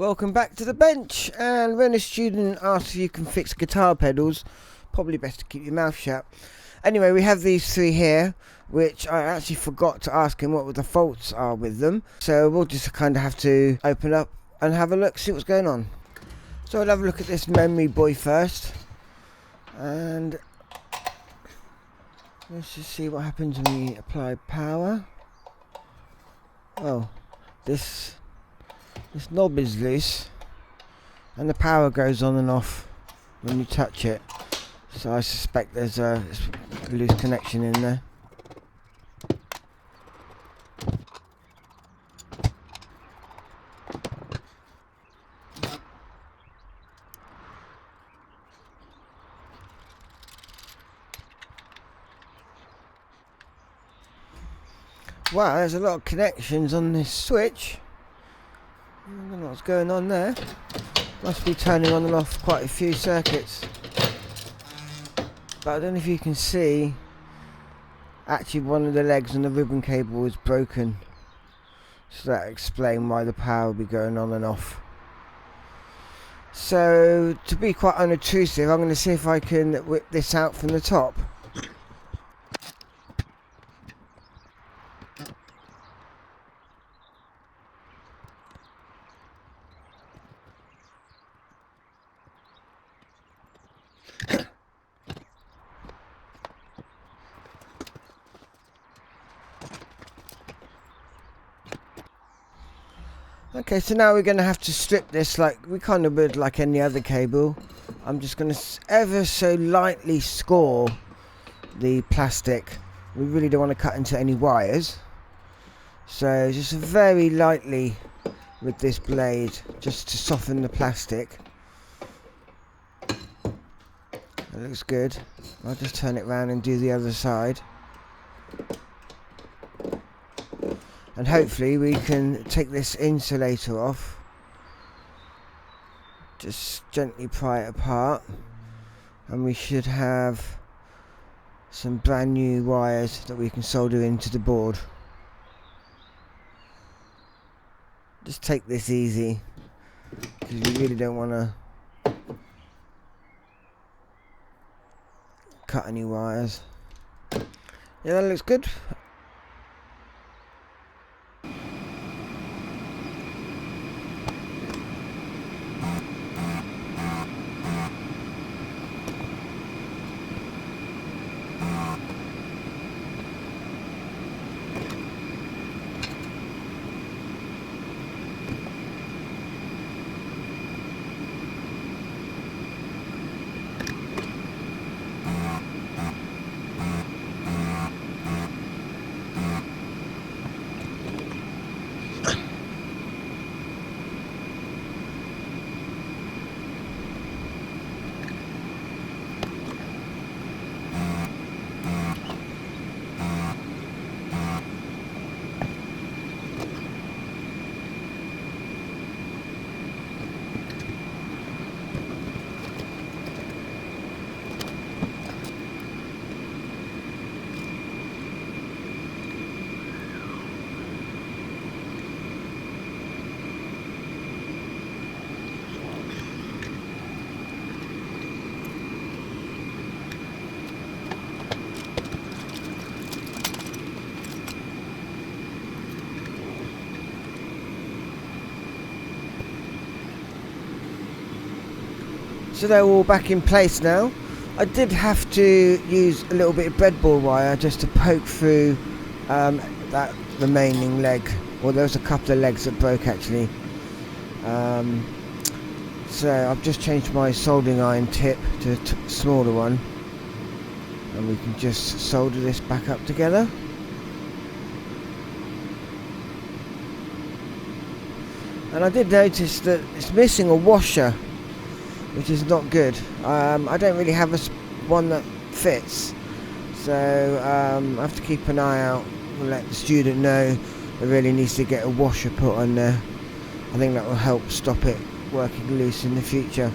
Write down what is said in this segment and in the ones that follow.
Welcome back to the bench, and when a student asks if you can fix guitar pedals, probably best to keep your mouth shut. Anyway, we have these three here, which I actually forgot to ask him what the faults are with them, so we'll just kind of have to open up and have a look, see what's going on. So I'll have a look at this memory boy first, and let's just see what happens when we apply power. Oh, this knob is loose and the power goes on and off when you touch it, so I suspect there's a loose connection in there. Wow, there's a lot of connections on this switch. I don't know what's going on there. Must be turning on and off quite a few circuits. But I don't know if you can see, actually one of the legs on the ribbon cable is broken. So that explains why the power will be going on and off. So to be quite unobtrusive, I'm going to see if I can whip this out from the top. Okay, so now we're going to have to strip this like we kind of would like any other cable. I'm just going to ever so lightly score the plastic. We really don't want to cut into any wires. So just very lightly with this blade, just to soften the plastic. That looks good. I'll just turn it around and do the other side. And hopefully we can take this insulator off. Just gently pry it apart. And we should have some brand new wires that we can solder into the board. Just take this easy, because we really don't want to cut any wires. Yeah, that looks good. So they're all back in place now. I did have to use a little bit of breadboard wire just to poke through that remaining leg. Well, there was a couple of legs that broke actually. So I've just changed my soldering iron tip to a smaller one, and we can just solder this back up together. And I did notice that it's missing a washer, which is not good. I don't really have one that fits, so I have to keep an eye out and let the student know there really needs to get a washer put on there. I think that will help stop it working loose in the future.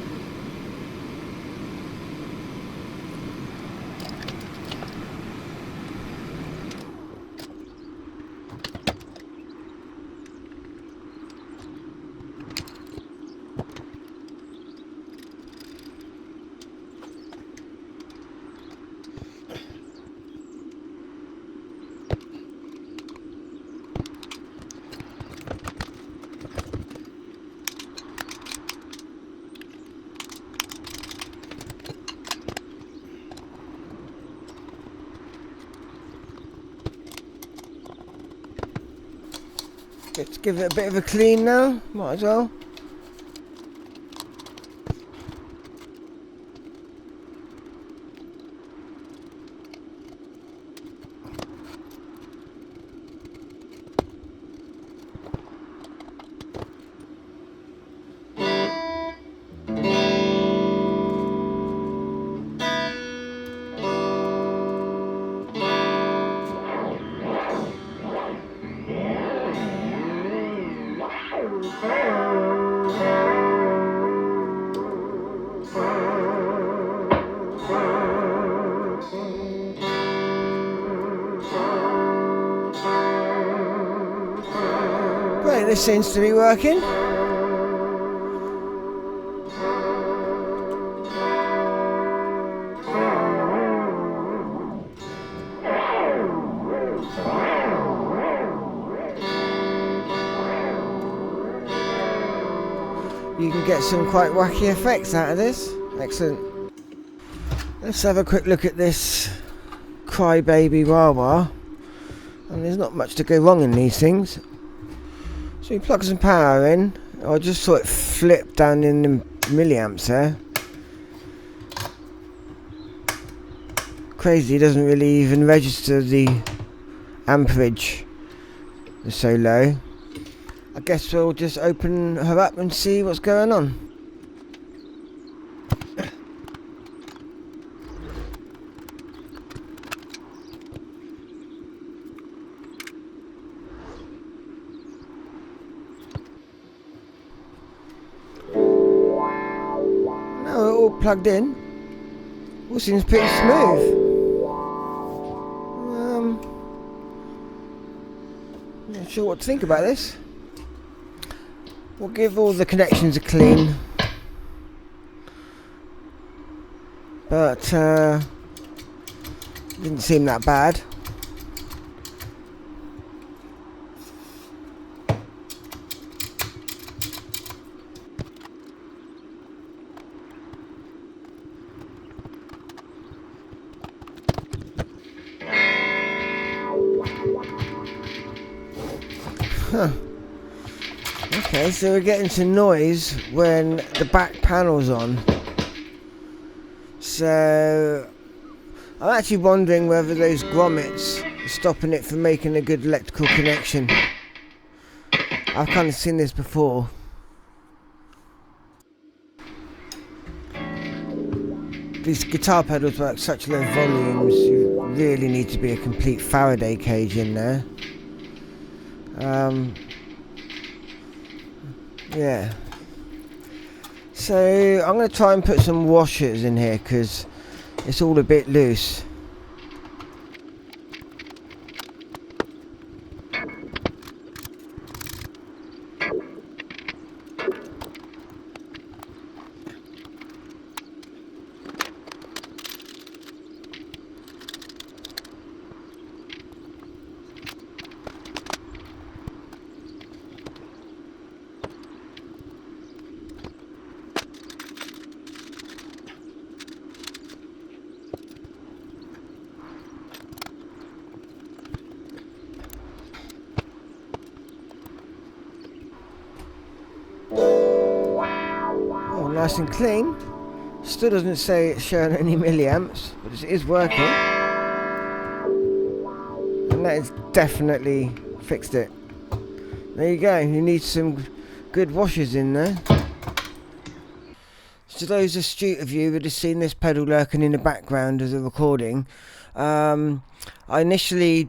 Let's give it a bit of a clean now, might as well. Great, this seems to be working. You can get some quite wacky effects out of this. Excellent. Let's have a quick look at this crybaby wah-wah. And there's not much to go wrong in these things. So you plug some power in. I just saw it flip down in the milliamps there. Crazy, it doesn't really even register the amperage. It's so low. I guess we'll just open her up and see what's going on. Now we're all plugged in. All seems pretty smooth. Not sure what to think about this. We'll give all the connections a clean, but didn't seem that bad. Huh. Okay, so we're getting some noise when the back panel's on. So I'm actually wondering whether those grommets are stopping it from making a good electrical connection. I've kind of seen this before. These guitar pedals work such low volumes, you really need to be a complete Faraday cage in there. Yeah. So I'm going to try and put some washers in here because it's all a bit loose. Nice and clean. Still doesn't say it's showing any milliamps, but it is working. And that has definitely fixed it. There you go, you need some good washers in there. So those astute of you would have seen this pedal lurking in the background as a recording. I initially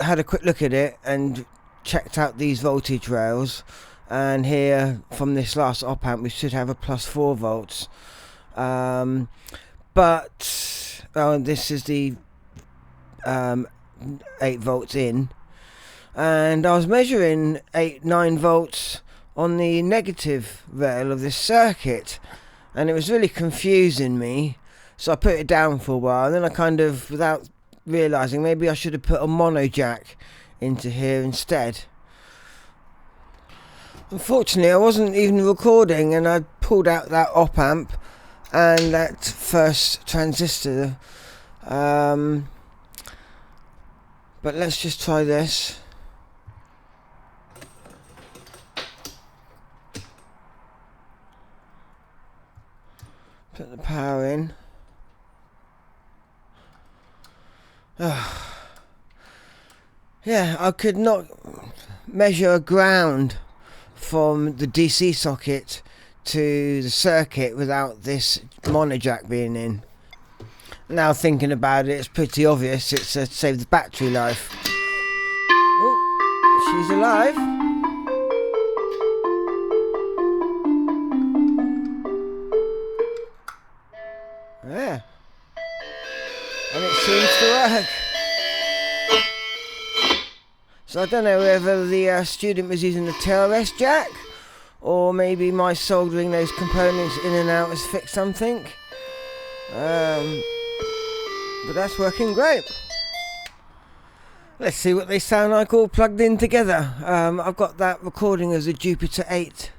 had a quick look at it and checked out these voltage rails. And here, from this last op amp, we should have a +4 volts. But this is the 8 volts in. And I was measuring 9 volts on the negative rail of this circuit. And it was really confusing me. So I put it down for a while. And then I kind of, without realising, maybe I should have put a mono jack into here instead. Unfortunately, I wasn't even recording and I pulled out that op amp and that first transistor. But let's just try this. Yeah, I could not measure ground from the DC socket to the circuit without this mono jack being in. Now thinking about it, it's pretty obvious. It's to save the battery life. Oh, she's alive. Yeah. And it seems to work. So I don't know whether the student was using the TRS jack, or maybe my soldering those components in and out has fixed something. But that's working great. Let's see what they sound like all plugged in together. I've got that recording as a Jupiter 8